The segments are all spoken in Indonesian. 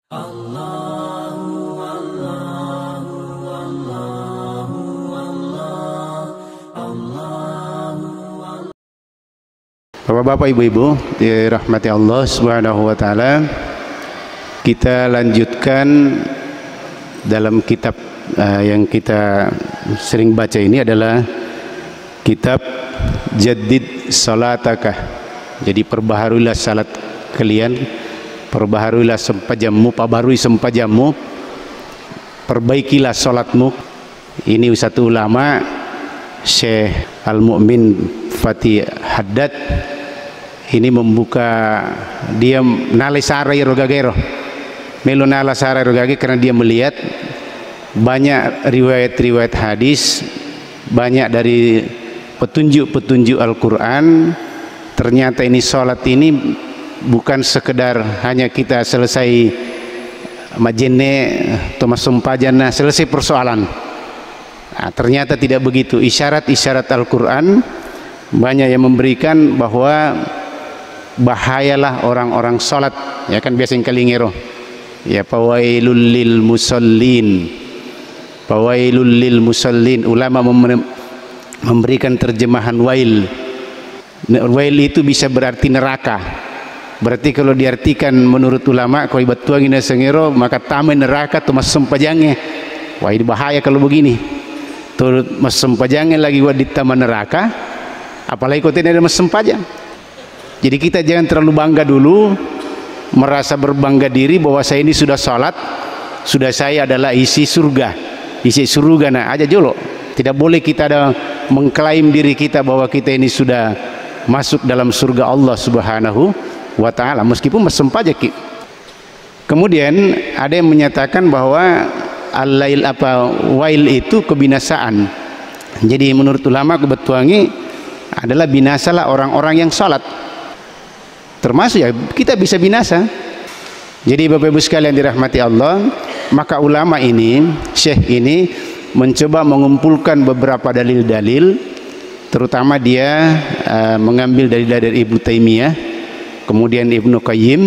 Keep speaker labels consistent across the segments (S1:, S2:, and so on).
S1: Bapak-bapak, ibu-ibu dirahmati Allah Subhanahu wa taala, kita lanjutkan dalam kitab yang kita sering baca ini adalah kitab Jaddid Salataka. Jadi perbaharuilah salat kalian, perbaharuilah sempajamu, pabarui sempajamu, perbaikilah salatmu. Ini satu ulama, Syekh Al-Mu'min Fatih Haddad. Ini membuka, dia nalisara rogagero melo nalasara rogage karena dia melihat banyak riwayat-riwayat hadis, banyak dari petunjuk-petunjuk Al-Quran. Ternyata ini sholat ini bukan sekedar hanya kita selesai majene atau masumpajana selesai persoalan. Nah, ternyata tidak begitu. Isyarat-isyarat Al-Quran banyak yang memberikan bahwa bahayalah orang-orang sholat, ya kan biasa yang kalingero, ya, fawailul lil musallin, fawailul lil musallin. Ulama memberikan terjemahan wail. Wail itu bisa berarti neraka. Berarti kalau diartikan menurut ulama, kalau ibatuangina sengero maka tamen neraka tu masempajangnya. Wah, ini bahaya kalau begini. Turut masempajangnya lagi wadit taman neraka, apalagi kau tidak ada masempajang. Jadi kita jangan terlalu bangga dulu, merasa berbangga diri bahwa saya ini sudah sholat, sudah saya adalah isi surga, isi surga. Nah aja jolo, tidak boleh kita ada mengklaim diri kita bahwa kita ini sudah masuk dalam surga Allah Subhanahu wa taala meskipun mesempajak. Kemudian ada yang menyatakan bahwa al-lail wail itu kebinasaan. Jadi menurut ulama kebetuannya adalah binasalah orang-orang yang sholat, termasuk ya kita bisa binasa. Jadi Bapak Ibu sekalian dirahmati Allah, maka ulama ini, syekh ini mencoba mengumpulkan beberapa dalil-dalil, terutama dia mengambil dari Ibnu Taimiyah, kemudian Ibnu Qayyim.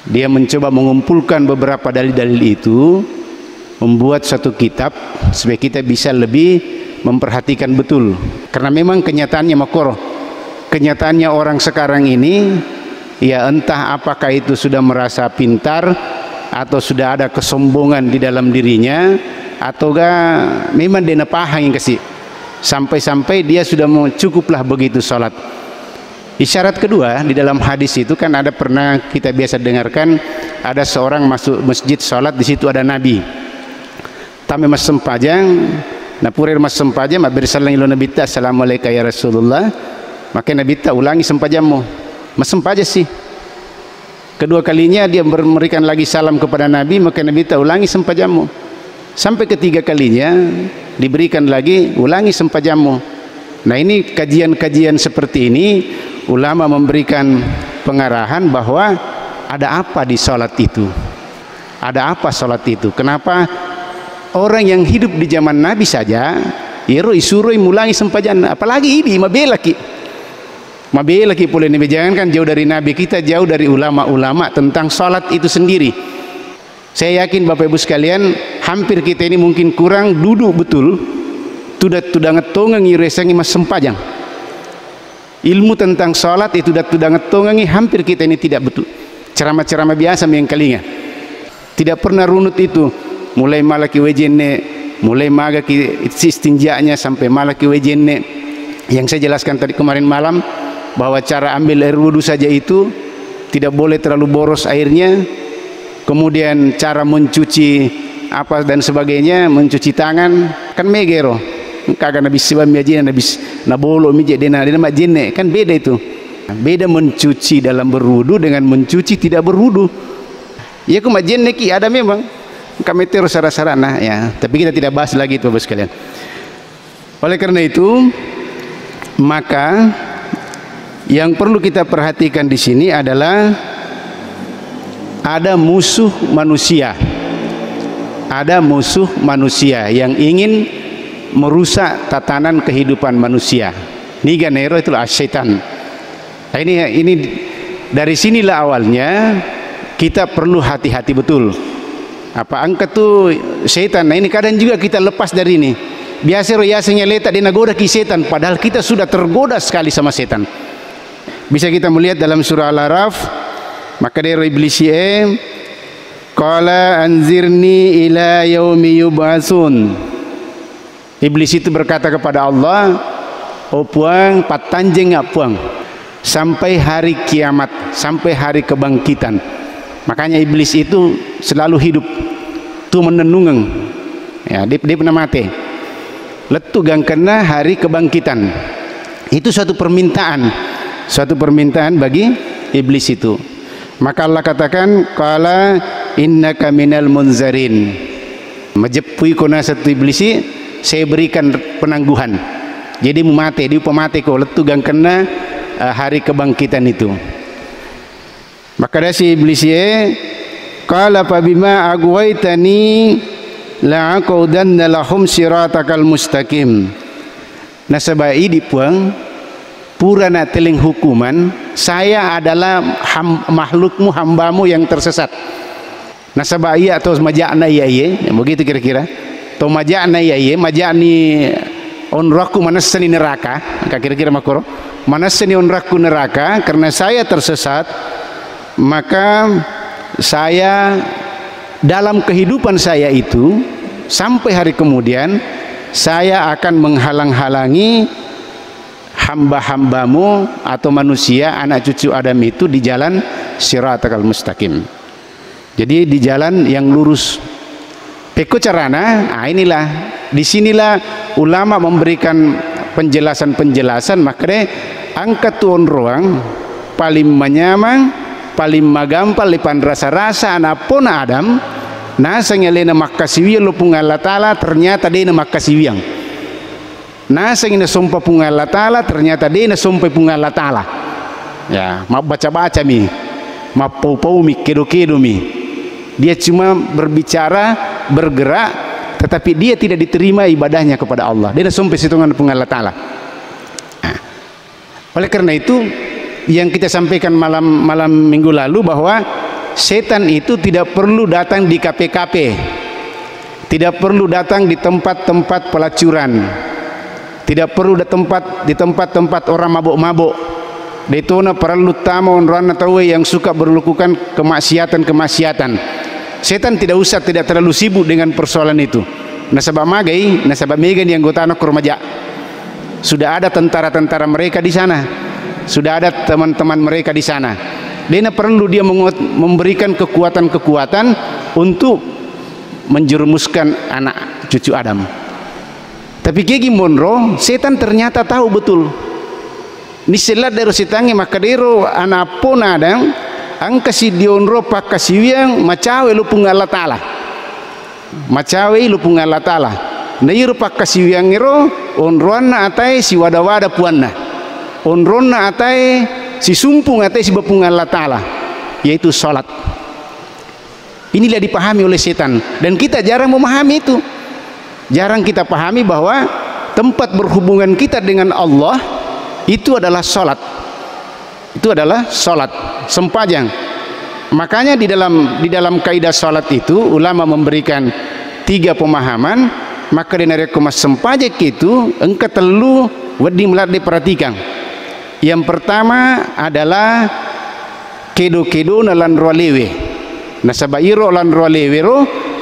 S1: Dia mencoba mengumpulkan beberapa dalil-dalil itu, membuat satu kitab supaya kita bisa lebih memperhatikan betul. Karena memang kenyataannya makoroh, kenyataannya orang sekarang ini, ya entah apakah itu sudah merasa pintar atau sudah ada kesombongan di dalam dirinya, ataukah memang dia pahang yang kasih sampai-sampai dia sudah mau cukuplah begitu sholat. Isyarat kedua di dalam hadis itu kan ada, pernah kita biasa dengarkan, ada seorang masuk masjid sholat, di situ ada Nabi. Tame mas sempajang, napurir mas sempajang, bersalang ilo Nabi ta, assalamualaikum ya Rasulullah. Maka Nabi ta ulangi sempajamu, mas sempaja sih. Kedua kalinya dia memberikan lagi salam kepada Nabi, maka Nabi ta ulangi sempajamu. Sampai ketiga kalinya diberikan lagi, ulangi sempajamu. Nah ini kajian-kajian seperti ini, ulama memberikan pengarahan bahwa ada apa di sholat itu, ada apa sholat itu. Kenapa orang yang hidup di zaman Nabi saja iro isuroi mulangi sempajan, apalagi ini mabelaki boleh nih. Jangan kan jauh dari Nabi, kita jauh dari ulama-ulama tentang sholat itu sendiri. Saya yakin Bapak Ibu sekalian, hampir kita ini mungkin kurang duduk betul tudah ngetongangi resangi mas sempajang. Ilmu tentang sholat itu tudah ngetongangi, hampir kita ini tidak betul. Ceramah-ceramah biasa yang kalinya tidak pernah runut itu, mulai malaki wejenne, mulai magaki istinjanya sampai malaki wejenne. Yang saya jelaskan tadi kemarin malam, bahwa cara ambil air wudhu saja itu tidak boleh terlalu boros airnya, kemudian cara mencuci apa dan sebagainya, mencuci tangan kan megero kagak nabi sibam majina nabi nabolo mije dena majine, kan beda itu. Beda mencuci dalam berwudu dengan mencuci tidak berwudu. Ya ku majine ki ada memang kami terus sarana ya, tapi kita tidak bahas lagi itu Bapak sekalian. Oleh karena itu, maka yang perlu kita perhatikan di sini adalah ada musuh manusia. Ada musuh manusia yang ingin merusak tatanan kehidupan manusia. Niga nero itulah syaitan. Nah, ini dari sinilah awalnya kita perlu hati-hati betul. Apa angkat tuh setan. Nah ini kadang juga kita lepas dari ini. Biasa riasanya letak di nagoda ki setan, padahal kita sudah tergoda sekali sama setan. Bisa kita melihat dalam surah Al-Araf, maka dari iblis qala anzirni ila yaumi yub'atsun. Iblis itu berkata kepada Allah, "Oh puang, patanjeng puang sampai hari kiamat, sampai hari kebangkitan." Makanya iblis itu selalu hidup tu menenungeng. Ya, dia pernah mati. Letu gang kena hari kebangkitan. Itu suatu permintaan bagi iblis itu. Maka Allah katakan, qala innaka minal munzarin. Majepui kona satu iblis, saya berikan penangguhan. Jadi mati, dia pemati kok letu gang kena hari kebangkitan itu. Maka ada si iblis qala fa bima aghwaytani la'aqudanna lahum siratakal mustaqim. Nasabai dipuang purana teling hukuman, saya adalah makhlukmu, hambamu yang tersesat. Nasabai atau maja'na ya begitu kira-kira. To maja'na ya maja'ni onraku manasani neraka, kira-kira makro. Manasani onraku neraka karena saya tersesat. Maka saya dalam kehidupan saya itu sampai hari kemudian saya akan menghalang-halangi hamba-hambamu atau manusia anak cucu Adam itu di jalan siratal mustaqim. Jadi di jalan yang lurus. Peko carana, inilah disinilah ulama memberikan penjelasan-penjelasan. Makanya angkat tuan ruang paling menyamang paling magampal lipan rasa-rasa anak pun Adam nasanya lena makasiwiang lo pung Allah Ta'ala ternyata dia na makasiwiang nasanya sumpah pung Allah Ta'ala ternyata dia na sumpah pung Allah Ta'ala. Ya ma baca-baca mi ma pau-pau mi kedo-kedo mi, dia cuma berbicara bergerak tetapi dia tidak diterima ibadahnya kepada Allah, dia na sumpah situngan pung Allah Ta'ala. Nah, oleh karena itu yang kita sampaikan malam minggu lalu bahwa setan itu tidak perlu datang di KPKP, tidak perlu datang di tempat-tempat pelacuran, tidak perlu di tempat-tempat orang mabuk-mabuk. Detona perlu tamu orang tahu yang suka melakukan kemaksiatan. Setan tidak terlalu sibuk dengan persoalan itu. Nasabah megan yang gotana kurmaja. Sudah ada tentara-tentara mereka di sana. Sudah ada teman-teman mereka di sana. Dia perlu dia memberikan kekuatan-kekuatan untuk menjerumuskan anak cucu Adam. Tapi Gigi Monroe, setan ternyata tahu betul. Ni selat dari sitangi maka dero anak pun Adam, angka si dionro pak kasiwiang macawe lu pung Allah Ta'ala. Macawe lu pung Allah Ta'ala. Nairu pak kasiwiang iro onroana atai si wada-wada puanna. Onronna atai si sumpung atai si bapung Allah Ta'ala, yaitu salat. Inilah dipahami oleh setan dan kita jarang memahami itu. Jarang kita pahami bahwa tempat berhubungan kita dengan Allah itu adalah salat. Itu adalah salat sempajang. Makanya di dalam kaidah salat itu ulama memberikan 3 pemahaman. Maka di rekomas sempajak itu engkau telu wedi melat diperhatikan. Yang pertama adalah kedo-kedo nalan roalewe. Nasabairo lan roalewe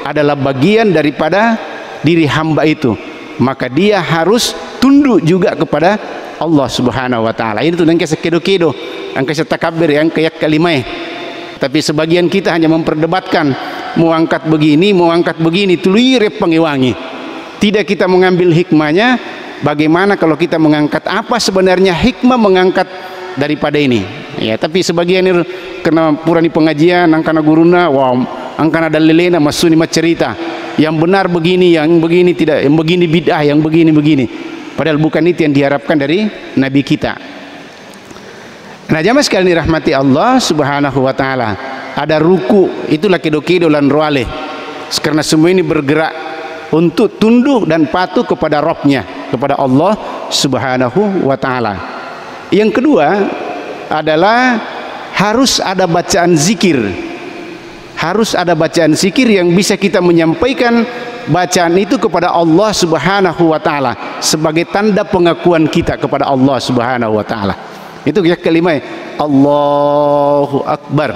S1: adalah bagian daripada diri hamba itu. Maka dia harus tunduk juga kepada Allah Subhanahu wa Ta'ala. Ini tuh yang kisah kedo-kedo, yang kisah takabir, yang kayak kalimah. Tapi sebagian kita hanya memperdebatkan mau angkat begini, tulire pangiwangi. Tidak kita mengambil hikmahnya. Bagaimana kalau kita mengangkat apa sebenarnya hikmah mengangkat daripada ini? Ya, tapi sebagian ini kena purani pengajian, angkana guruna, wow, angkana dalilena masuni cerita. Yang benar begini, yang begini tidak, yang begini bid'ah, yang begini. Padahal bukan itu yang diharapkan dari Nabi kita. Nah, jamaah sekalian dirahmati Allah Subhanahu wa Ta'ala. Ada ruku, itulah kedo-kedo lan roale. Karena semua ini bergerak untuk tunduk dan patuh kepada Rabbnya, kepada Allah Subhanahu wa Ta'ala. Yang kedua adalah harus ada bacaan zikir harus ada bacaan zikir yang bisa kita menyampaikan bacaan itu kepada Allah Subhanahu wa taala sebagai tanda pengakuan kita kepada Allah Subhanahu wa taala. Itu yang kelima, Allahu Akbar.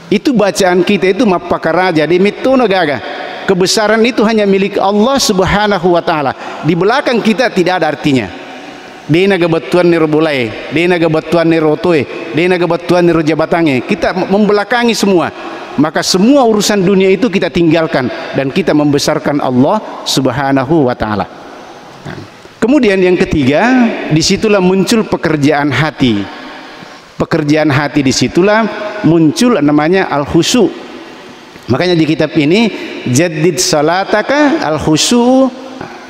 S1: Itu bacaan kita itu mapakara jadi mituna gaga. Kebesaran itu hanya milik Allah Subhanahu wa taala. Di belakang kita tidak ada artinya. Dena gabatuan ni robulai, dena gabatuan ni rotoe, dena gabatuan ni rojabatange. Kita membelakangi semua. Maka semua urusan dunia itu kita tinggalkan dan kita membesarkan Allah Subhanahu wa taala. Kemudian yang ketiga, disitulah muncul pekerjaan hati. Pekerjaan hati disitulah muncul namanya al-khusyu. Makanya di kitab ini jaddid salataka al-khusyu,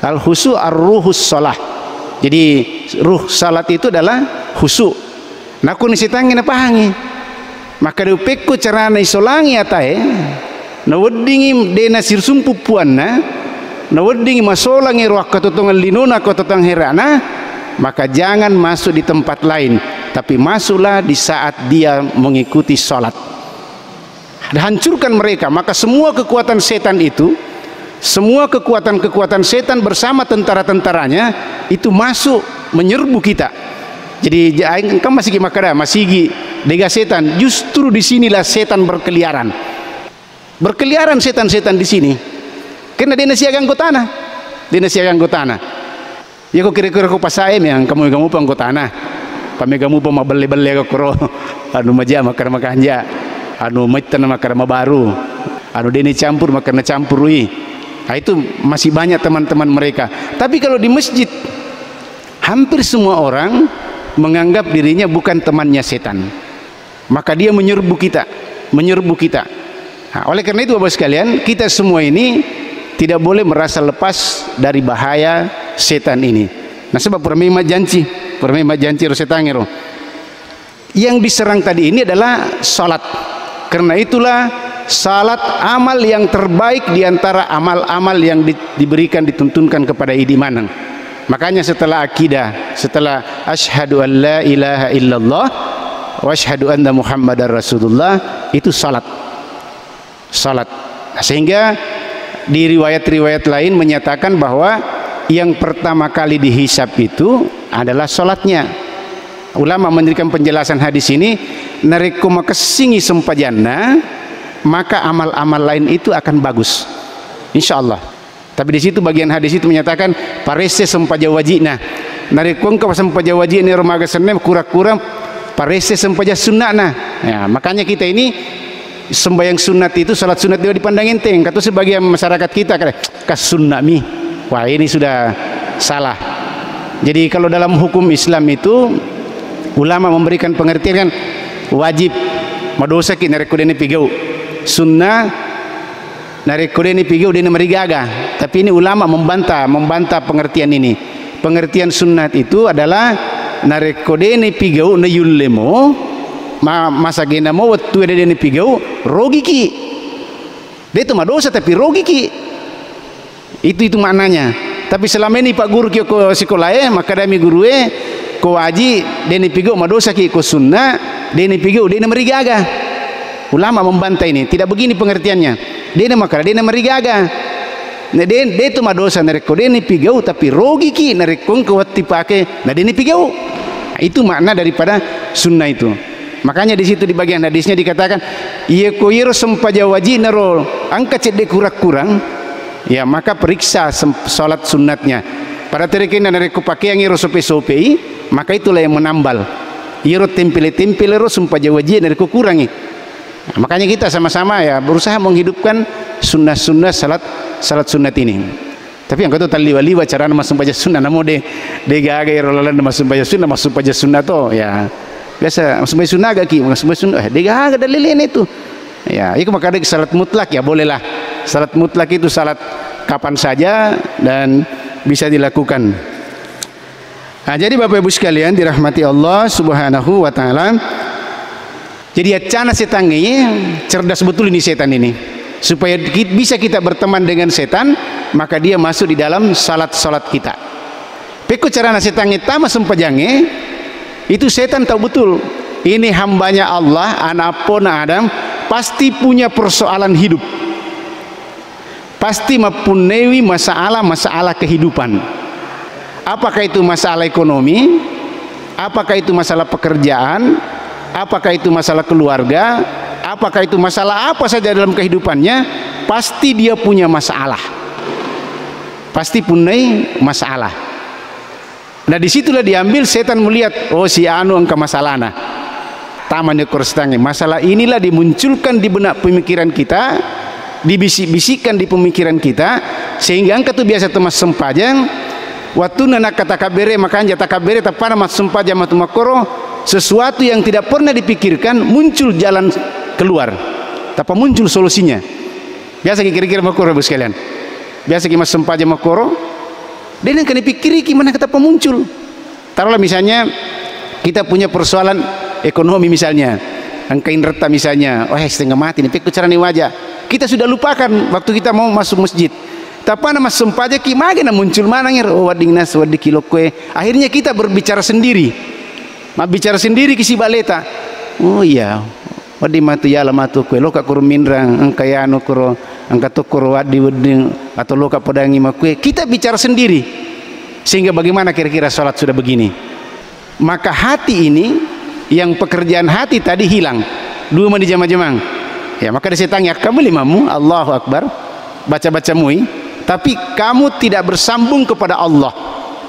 S1: al-khusyu ar-ruhus shalah. Jadi ruh salat itu adalah khusyu. Nah kun sitangi na pahangi. Maka dupekku carana isolangi atae. Na weddingi dena sirsumpu puanna. Na weddingi masolangi ruah katotongan linuna kototong herana. Maka jangan masuk di tempat lain, tapi masuklah di saat dia mengikuti salat. Hancurkan mereka. Maka semua kekuatan setan itu, semua kekuatan setan bersama tentara-tentaranya itu masuk menyerbu kita. Jadi engkau masih makada masih dega setan. Justru di sinilah setan berkeliaran. Berkeliaran setan-setan di sini. Karena dia nasi agang tanah. Dia nasi agang tanah. Ya kok kira-kira kok pasaim yang kamu pang tanah. Pamigamu pa mabali-bali ka kuro. Anu maja makar makanja. Anu maitan makar mabaru. Anu deni campur makar na campurui. Nah, itu masih banyak teman-teman mereka. Tapi kalau di masjid, hampir semua orang menganggap dirinya bukan temannya setan. Maka dia menyerbu kita, menyerbu kita. Nah, oleh karena itu Bapak sekalian, kita semua ini tidak boleh merasa lepas dari bahaya setan ini. Nah, sebab permema janji setan. Yang diserang tadi ini adalah salat. Karena itulah salat amal yang terbaik diantara amal-amal yang diberikan dituntunkan kepada idimanang. Makanya setelah akidah, setelah asyhadu an la ilaha illallah wa asyhadu anna muhammadar rasulullah, itu salat. Salat. Sehingga di riwayat-riwayat lain menyatakan bahwa yang pertama kali dihisab itu adalah salatnya. Ulama memberikan penjelasan hadis ini, nareku makasingi sempajanna, maka amal-amal lain itu akan bagus, insyaallah. Tapi di situ bagian hadis itu menyatakan parese sempaja wajibna. Narikung ka sempaja wajib ni romaga senem kurang-kurang parese sempaja sunnahna. Ya, makanya kita ini sembahyang sunat itu, salat sunat juga dipandang enteng. Kata sebagian masyarakat kita kas sunnah mi. Wah, ini sudah salah. Jadi kalau dalam hukum Islam itu ulama memberikan pengertian kan wajib madosa ki narekudeni pigau. Sunnah narekudeni pigau dina marigaga. Tapi ini ulama membantah pengertian ini. Pengertian sunnat itu adalah narekodeni pigau na yullemo masa gena mo waktu ada deni pigau rogi ki. Dia itu madosa tapi rogi ki. Itu maknanya. Tapi selama ini Pak Guru ko sekolah maka dami guru ko waji deni pigau madosa ki ko sunnah deni pigau dina marigaga. Ulama membantah ini. Tidak begini pengertiannya. Dena makara dena marigaga. Nah, dia itu madosa nareko deni pigau tapi rogi ki narekong kewati pake nah deni pigau. Nah, itu makna daripada sunnah itu. Makanya di situ di bagian hadisnya dikatakan iya koiro sempaja wajib naro angka cedek kurang-kurang ya maka periksa salat sunnatnya. Pada terikina nareko pakai yang iro sope-sope maka itulah yang menambal. Iro tempel-tempel iro sempaja wajib nareko kurangi. Nah, makanya kita sama-sama ya berusaha menghidupkan sunnah-sunnah salat sunat ini. Tapi yang kata taliwa-liwa cara masuk baca sunnah namo de gaga irolalan masuk baca sunnah to ya biasa masuk baca sunnah agak ki masuk baca sunnah de gaga dalilin itu ya itu maka ada salat mutlak ya bolehlah salat mutlak itu salat kapan saja dan bisa dilakukan. Nah, jadi Bapak Ibu sekalian dirahmati Allah Subhanahu wa taala. Jadi acana setannya cerdas betul ini setan ini. Supaya bisa kita berteman dengan setan, maka dia masuk di dalam salat-salat kita. Peko carana setannya tama sempajangnya, itu setan tahu betul. Ini hambanya Allah, anak pona Adam, pasti punya persoalan hidup, pasti mempunyai masalah kehidupan. Apakah itu masalah ekonomi, apakah itu masalah pekerjaan, apakah itu masalah keluarga, apakah itu masalah apa saja dalam kehidupannya, pasti dia punya masalah, pasti punya masalah. Nah disitulah diambil setan melihat, oh si anu angka masalahna, tamannya korstangnya. Masalah inilah dimunculkan di benak pemikiran kita, dibisik-bisikkan di pemikiran kita, sehingga angka tu biasa temas sempajang. Waktu nak kata kabere makanya takabere tapana mas sempajang matu makoro, sesuatu yang tidak pernah dipikirkan muncul jalan keluar, tapi muncul solusinya. Biasa kira-kira makoro bos kalian, biasa mas sempajang makoro, dia yang kena pikiri gimana kata pemuncul. Taruhlah misalnya kita punya persoalan ekonomi misalnya, angka inreta misalnya, oh setengah mati nih, pikir caranya wajah. Kita sudah lupakan waktu kita mau masuk masjid. Tapi nama sempaja kimana muncul mana ngir, oh wading nas wadik kilo kue. Akhirnya kita berbicara sendiri, bicara sendiri kisi baleta. Oh iya, wadi matu yala matu kue, loka kuru mindrang, angka yano kuru, angka tu kuru wadi wading atau loka podangi makue. Kita bicara sendiri, sehingga bagaimana kira-kira sholat sudah begini. Maka hati ini, yang pekerjaan hati tadi hilang. Dua mandi jama-jamang. Ya maka disetangi kamu limamu, Allahu Akbar, baca-baca mui. Tapi kamu tidak bersambung kepada Allah,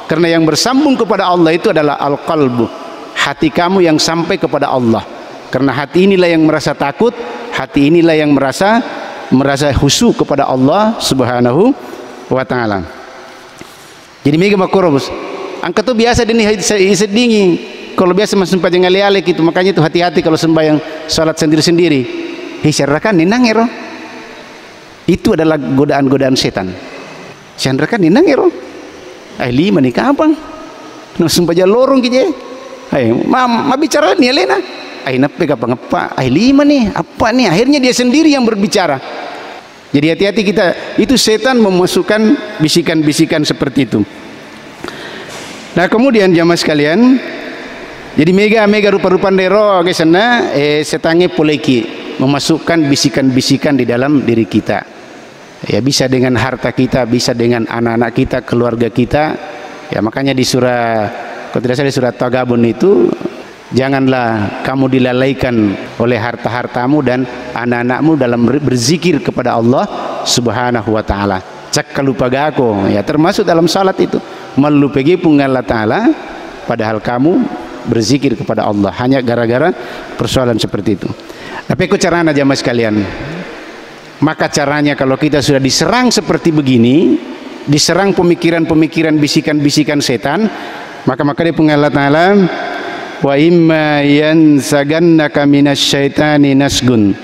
S1: karena yang bersambung kepada Allah itu adalah al-qalbu, hati kamu yang sampai kepada Allah. Karena hati inilah yang merasa takut, hati inilah yang merasa khusyuk kepada Allah Subhanahu wa taala. Jadi mega makorobus angka tu biasa dini sedingi, kalau biasa masuk pajang ale-ale gitu. Makanya itu hati-hati kalau sembahyang salat sendiri-sendiri, hisyarakan ninangero. Itu adalah godaan-godaan setan. Sandrakan ninangero. Lima nih kapan? Nusum baja lorong gitu. Ma bicara nih Elena. Nape ngapa? Lima nih, apa nih? Akhirnya dia sendiri yang berbicara. Jadi hati-hati kita. Itu setan memasukkan bisikan-bisikan seperti itu. Nah kemudian jamaah sekalian, jadi mega rupa-rupa nero ke sana, setange poleki memasukkan bisikan-bisikan di dalam diri kita. Ya bisa dengan harta kita, bisa dengan anak-anak kita, keluarga kita. Ya makanya di surah, kalau tidak salah di surah Taghabun itu, janganlah kamu dilalaikan oleh harta-hartamu dan anak-anakmu dalam berzikir kepada Allah Subhanahu wa taala. Cak kalupagaku, ya termasuk dalam salat itu. Melupegi Allah taala, padahal kamu berzikir kepada Allah hanya gara-gara persoalan seperti itu. Tapi aku caranya jamaah sekalian, maka caranya kalau kita sudah diserang seperti begini, diserang pemikiran-pemikiran, bisikan-bisikan setan, maka dia pengen Allah taala, wa imma yansagannaka minasyaitani nasgun,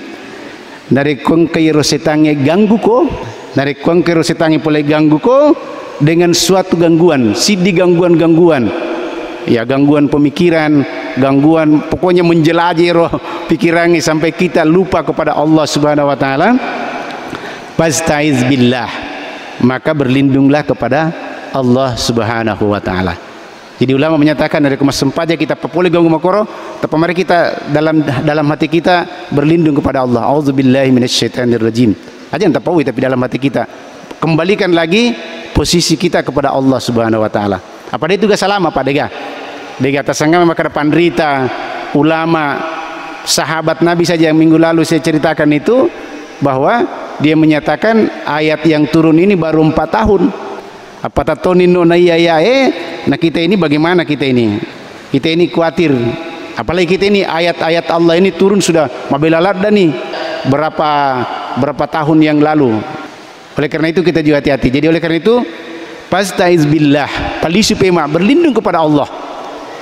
S1: dari kongkiro setange ganggu ko, dari kongkiro setange boleh ganggu ko dengan suatu gangguan, sidi gangguan-gangguan, ya gangguan pemikiran, gangguan pokoknya menjelajahi roh pikirannya sampai kita lupa kepada Allah Subhanahu wa taala. Fastaiz billah, maka berlindunglah kepada Allah Subhanahu wa taala. Jadi ulama menyatakan dari kemasempatnya kita boleh ganggu makoro, tapi mari kita dalam hati kita berlindung kepada Allah. Auzubillahi minasyaitonirrajim. Aja entah tahu tapi dalam hati kita kembalikan lagi posisi kita kepada Allah Subhanahu wa taala. Apa dia juga salama Pak Dega tasangga maka pandrita ulama sahabat Nabi saja yang minggu lalu saya ceritakan itu, bahwa dia menyatakan ayat yang turun ini baru 4 tahun. Apa tatonino na nah kita ini bagaimana kita ini khawatir, apalagi kita ini ayat-ayat Allah ini turun sudah mabelalada nih berapa tahun yang lalu. Oleh karena itu kita juga hati-hati. Jadi oleh karena itu fastaiz billah, palisi pema, berlindung kepada Allah.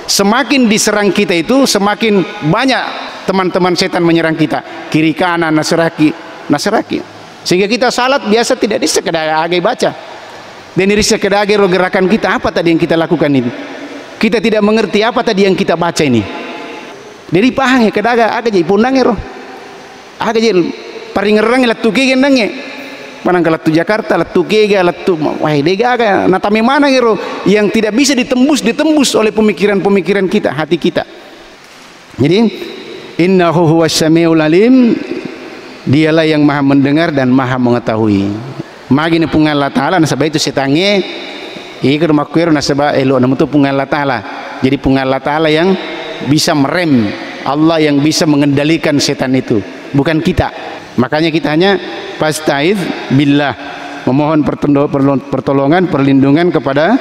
S1: Semakin diserang kita itu semakin banyak teman-teman setan menyerang kita, kiri kanan nasraki, sehingga kita salat biasa tidak disekedar agai baca dan diri sekedar agai gerakan kita apa tadi yang kita lakukan ini, kita tidak mengerti apa tadi yang kita baca ini. Jadi pahang ya kedaga aga jadi pundangnya roh, aga jadi paringerang latu kegendangnya, panang latu Jakarta latu kega latu wah dega aga natame mana ngero yang tidak bisa ditembus oleh pemikiran-pemikiran kita, hati kita. Jadi innahu huwas samiul alim, Dialah yang maha mendengar dan maha mengetahui. Magi ni pungan Allah Ta'ala nasabah itu setange ikut makwir nasabah elo namun itu pungan Allah Ta'ala. Jadi pungan Allah Ta'ala yang bisa merem, Allah yang bisa mengendalikan setan itu, bukan kita. Makanya kita hanya fasta'idz billah, memohon pertolongan, perlindungan kepada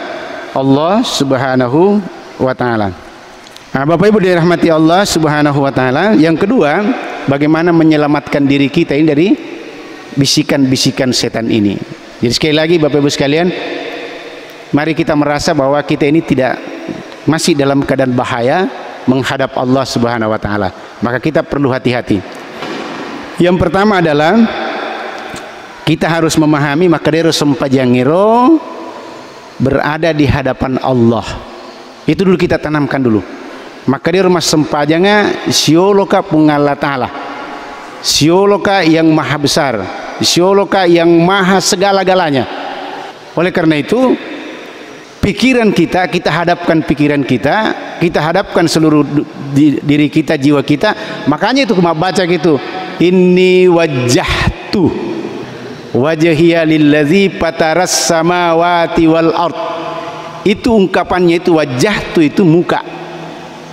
S1: Allah Subhanahu wa Ta'ala. Nah, Bapak Ibu dirahmati Allah Subhanahu wa Ta'ala. Yang kedua, bagaimana menyelamatkan diri kita ini dari bisikan-bisikan setan ini. Jadi sekali lagi Bapak Ibu sekalian, mari kita merasa bahwa kita ini masih dalam keadaan bahaya menghadap Allah Subhanahu wa Ta'ala. Maka kita perlu hati-hati. Yang pertama adalah kita harus memahami makadero sempajangiro berada di hadapan Allah. Itu dulu kita tanamkan dulu. Makadero mas sempajanga sioloka pungalla Ta'ala, sioloka yang maha besar, sioloka yang maha segala-galanya. Oleh karena itu pikiran kita hadapkan pikiran kita hadapkan seluruh diri kita, jiwa kita. Makanya itu kuma baca gitu, inni wajjahtu wajhiya lillazi fataras samawati wal ard. Itu ungkapannya, itu wajjahtu itu muka,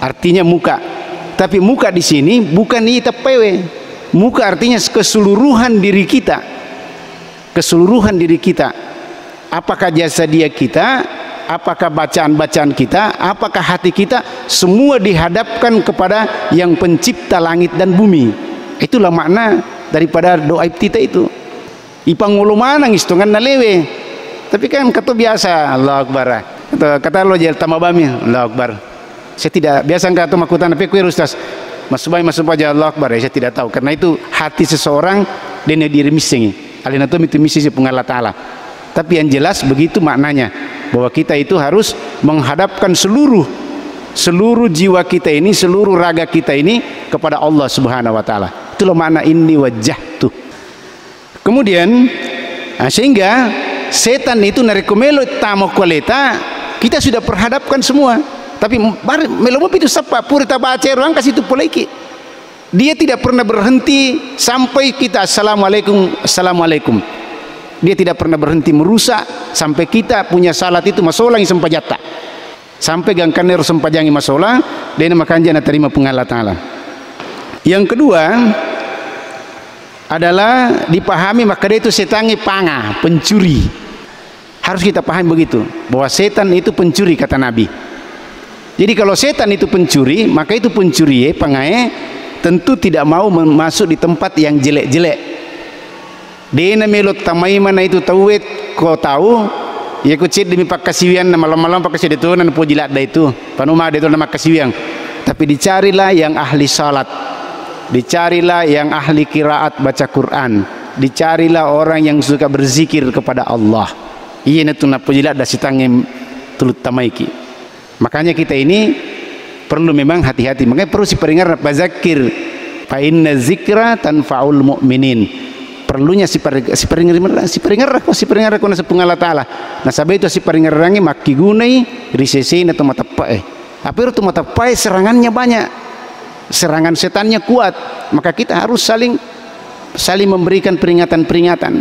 S1: artinya muka. Tapi muka di sini bukan ita pewe. Muka artinya keseluruhan diri kita, keseluruhan diri kita. Apakah jasa dia kita, apakah bacaan-bacaan kita, apakah hati kita, semua dihadapkan kepada yang pencipta langit dan bumi. Itulah makna daripada doa kita itu. Ipangulu manang istungan nalewe. Tapi kan kata biasa, Allah Akbar. Kata lo jel tamabami, Allah Akbar. Saya tidak biasa kata makutan, tapi kuir Ustaz. Masuk aja Allah Akbar. Saya tidak tahu, karena itu hati seseorang dan diri misingi. Alinatum itu misi pengal Allah Ta'ala. Tapi yang jelas begitu maknanya, bahwa kita itu harus menghadapkan seluruh jiwa kita ini, seluruh raga kita ini kepada Allah Subhanahu wa Ta'ala. Itulah makna inni wajjahtu. Kemudian sehingga setan itu narekomelo tamo koleta kita sudah perhadapkan semua. Tapi melomopi itu sapa purita baca orang kasih itu poleki. Dia tidak pernah berhenti sampai kita assalamualaikum, assalamualaikum. Dia tidak pernah berhenti merusak sampai kita punya salat itu masolang sempajata. Sampai gangkaner sempajangi masolah dan makan jana terima pengalat Ta'ala. Yang kedua adalah dipahami maka dia itu setangi panga, pencuri. Harus kita pahami begitu, bahwa setan itu pencuri kata Nabi. Jadi kalau setan itu pencuri, maka itu pencuri pangae tentu tidak mau masuk di tempat yang jelek-jelek. Dena melot tamai mana itu tauet kau tahu ya kucit demi pak kasiwian malam-malam pak kasih ditunan pujilat dah itu panuma itu nama kasiwian. Tapi dicarilah yang ahli salat, dicarilah yang ahli qiraat baca Quran, dicarilah orang yang suka berzikir kepada Allah. Iya itu na pujilat dah sitangem tulut tamaiki. Makanya kita ini perlu memang hati-hati. Makanya perlu siperingar bazakir fa inna zikra tanfaul mu'minin. Perlunya siperingar ko na sa pungala Ta'ala. Nasabay itu siperingar rangi makigunay risesin atau matapae. Apa itu matapae serangannya banyak. Serangan setannya kuat. Maka kita harus saling memberikan peringatan-peringatan.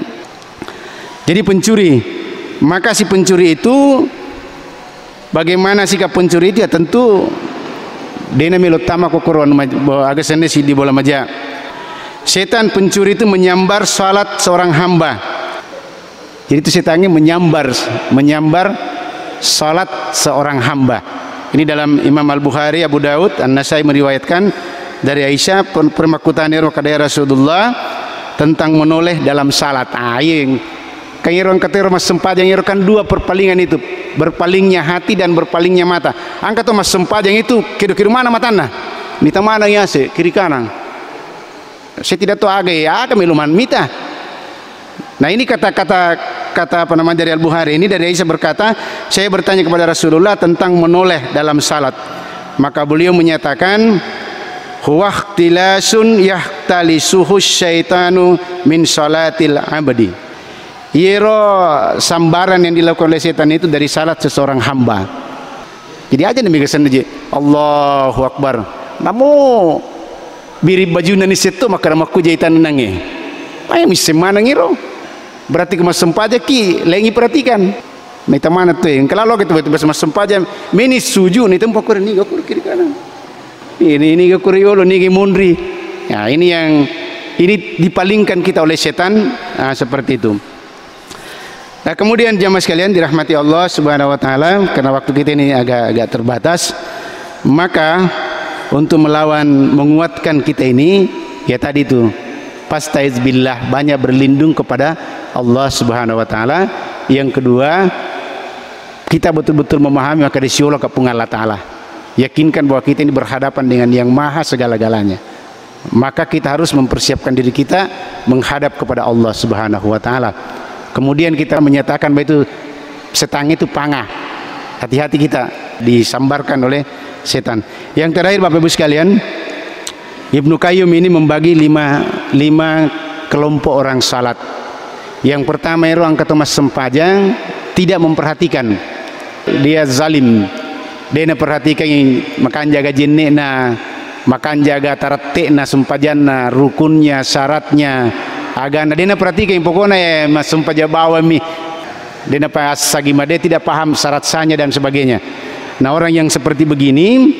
S1: Jadi pencuri, maka si pencuri itu bagaimana sikap pencuri itu ya tentu dena melotama kokoron agak sendiri di bola maja. Setan pencuri itu menyambar salat seorang hamba. Jadi itu setannya menyambar salat seorang hamba. Ini dalam Imam Al-Bukhari, Abu Daud, An-Nasai meriwayatkan dari Aisyah permakutan kadaya Rasulullah tentang menoleh dalam salat. Ayeng kairon katero mas sempajang kan dua perpalingan itu, berpalingnya hati dan berpalingnya mata. Angkat mas sempajang itu kira-kira mana matana? Mita mana ya se kiri kanan. Saya tidak tahu aga minuman mita. Nah ini kata apa namanya dari Al-Bukhari ini, dari Aisyah berkata, saya bertanya kepada Rasulullah tentang menoleh dalam salat. Maka beliau menyatakan huwa ikhtilasun yahtalisuhu syaitanu min salatil abdi. Yero sambaran yang dilakukan oleh setan itu dari salat seseorang hamba. Jadi aja nih kesan aja Allahu Akbar. Namu biri baju nani setu maka ramaku jahitan nange. Ay misem mana ngiro. Berarti kemas sempaja ki lengi perhatikan. Nita mana tuh yang kalau gitu betul mas sempaja meni suju nih tempat kur ni gakur kiri kanan. Ini gakur yolo ni mundri. Ya ini dipalingkan kita oleh setan seperti itu. Nah, kemudian jamaah sekalian dirahmati Allah Subhanahu wa taala, karena waktu kita ini agak terbatas, maka untuk melawan menguatkan kita ini ya tadi itu fastaiz billah, banyak berlindung kepada Allah Subhanahu wa taala. Yang kedua, kita betul-betul memahami maka Allah kepungan Allah taala. Yakinkan bahwa kita ini berhadapan dengan yang maha segala-galanya. Maka kita harus mempersiapkan diri kita menghadap kepada Allah Subhanahu wa taala. Kemudian kita menyatakan bahwa itu setan itu pangah. Hati-hati kita disambarkan oleh setan. Yang terakhir Bapak Ibu sekalian, Ibnu Qayyim ini membagi lima kelompok orang salat. Yang pertama itu angkat Thomas Sempajang tidak memperhatikan, dia zalim. Dia perhatikan makan jaga jinna, makan jaga taratena Sempajana, rukunnya, syaratnya, agana. Dia perhatikan pokoknya ya mas Sempaja bawa mi. Dia pas sagima dia tidak paham syarat sahnya dan sebagainya. Nah, orang yang seperti begini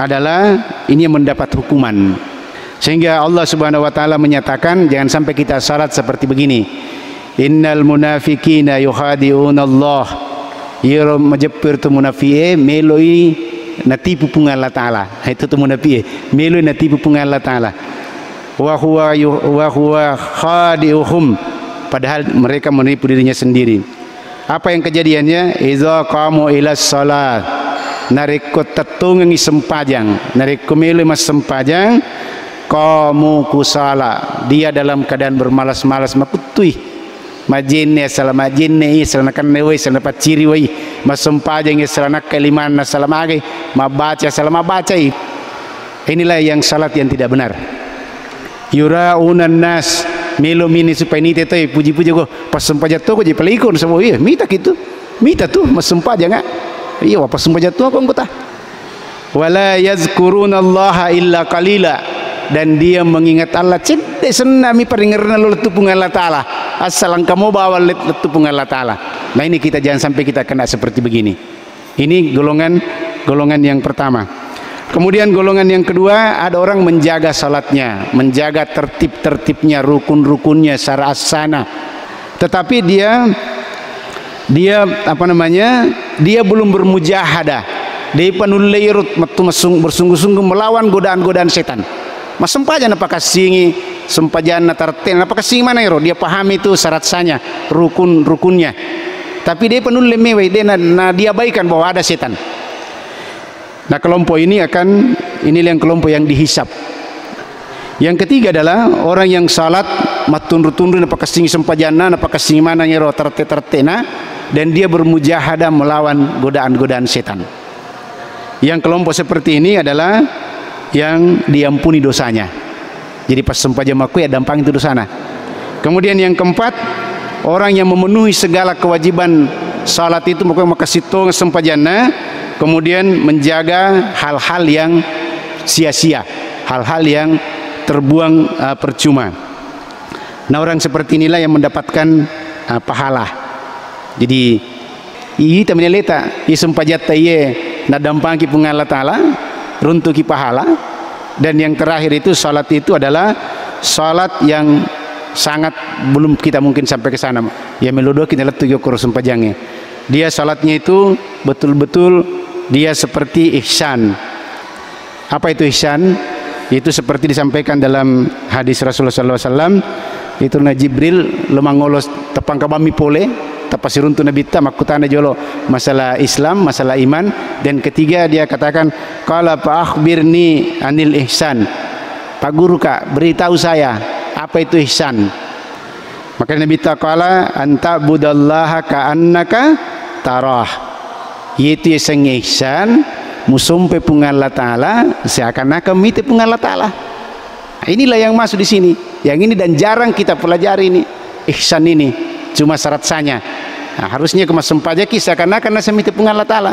S1: adalah ini yang mendapat hukuman. Sehingga Allah Subhanahu wa taala menyatakan jangan sampai kita syarat seperti begini. Innal munafiqina yukhadi'una Allah. Yero majapir tu munafiqe meloi natipu pungan Allah taala. Itu tu munafiqe meloi natipu pungan Allah taala. Wa huwa khadi'uhum, padahal mereka menipu dirinya sendiri. Apa yang kejadiannya? Idza qamu ila shalat, nariko tetungi sempajang, nariko meloi mas sempajang, qamu kusala, dia dalam keadaan bermalas-malas makutui. Majinne salama jinne salana kan newe salana paciri wai masempajang salana kalimana salama age mabaca salama baca. Inilah yang salat yang tidak benar. Yuraunan nas melo mini supaya ni tetoi puji-puji ko pas sempaja to ko je pelikon semua iya mita gitu mita tuh mas sempaja enggak iya pas sempaja to ko anggota wala yazkurunallaha illa qalila, dan dia mengingat Allah cedek senami paringerna lo letupungan Allah taala asalang kamu bawa letupungan Allah taala. Nah, ini kita jangan sampai kita kena seperti begini. Ini golongan yang pertama. Kemudian golongan yang kedua, ada orang menjaga salatnya, menjaga tertib-tertibnya, rukun-rukunnya secara asana. Tetapi dia dia belum bermujahadah. Dia panulairut bersungguh-sungguh melawan godaan-godaan setan. Mas sempajan apakah singi sempajan tarten apakah singi mana iro, dia pahami itu syarat sahnya, rukunnya. Tapi dia penuh lemewe, dia abaikan bahwa ada setan. Nah, kelompok ini inilah yang kelompok yang dihisap. Yang ketiga adalah orang yang salat matun-tundun apakah singi sempajana apakah singi mana iro tertena, dan dia bermujahadah melawan godaan-godaan setan. Yang kelompok seperti ini adalah yang diampuni dosanya. Jadi pas sempaja makui ya dampang itu dosana. Kemudian yang keempat, orang yang memenuhi segala kewajiban salat itu maka sitong sempajana, kemudian menjaga hal-hal yang sia-sia, hal-hal yang terbuang percuma. Nah, orang seperti inilah yang mendapatkan pahala. Jadi ini tamanya leta isempajata ye na dampang ki pungan Allah taala runtuki pahala. Dan yang terakhir itu salat itu adalah salat yang sangat belum kita mungkin sampai ke sana ya melodo kita lihat tujuh kurus sempajangnya. Dia salatnya itu betul-betul dia seperti ihsan. Apa itu ihsan? Itu seperti disampaikan dalam hadis Rasulullah SAW, itu na Jibril lemangolos tepang kabami pole tapasirun tu nabi ta makutana jolo masalah Islam, masalah iman. Dan ketiga dia katakan qala fa akhbirni anil ihsan, Pak Guru Kak beritahu saya apa itu ihsan. Maka Nabi ta qala anta budallaha ka'annaka tarah, yaitu yang ihsan musumpe pungan Allah taala seakan-akan mite pungan Allah taala. Inilah yang masuk di sini, yang ini dan jarang kita pelajari ini ihsan ini, cuma syarat sahnya. Nah, harusnya kemas sempaja kisah karena semite pungan Allah taala.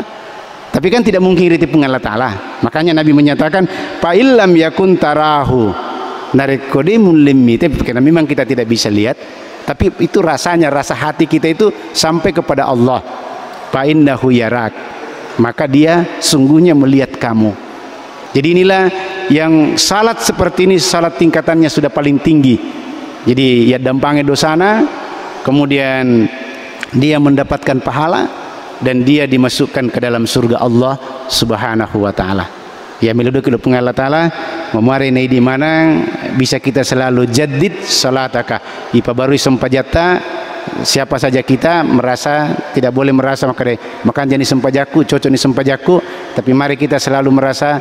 S1: Tapi kan tidak mungkin riti pungan Allah taala. Makanya Nabi menyatakan fa illam yakun tarahu, narik kodimun limmi, karena memang kita tidak bisa lihat, tapi itu rasanya, rasa hati kita itu sampai kepada Allah. Fa innahu yarak, maka dia sungguhnya melihat kamu. Jadi inilah yang salat seperti ini, salat tingkatannya sudah paling tinggi. Jadi ya dampangnya dosana, kemudian dia mendapatkan pahala dan dia dimasukkan ke dalam surga Allah Subhanahu wa taala. Ya miludu ke Allah taala memari nei di mana bisa kita selalu jaddid salataka. Ipa baru sempajata, siapa saja kita merasa tidak boleh merasa maka jadi sempajaku, cocok ni sempajaku, tapi mari kita selalu merasa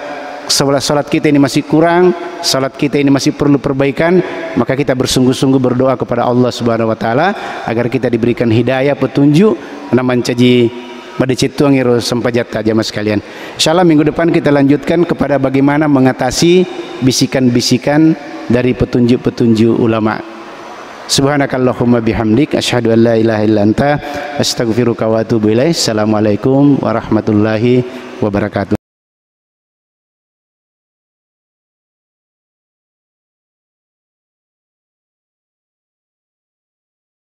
S1: salat kita ini masih kurang, salat kita ini masih perlu perbaikan, maka kita bersungguh-sungguh berdoa kepada Allah Subhanahu wa taala agar kita diberikan hidayah, petunjuk naman caji pada cituang iro sempajata jamaah sekalian. Insyaallah minggu depan kita lanjutkan kepada bagaimana mengatasi bisikan-bisikan dari petunjuk-petunjuk ulama. Subhanakallahumma bihamdik asyhadu an la ilaha illa anta astaghfiruka wa atubu ilaik. Assalamualaikum warahmatullahi wabarakatuh.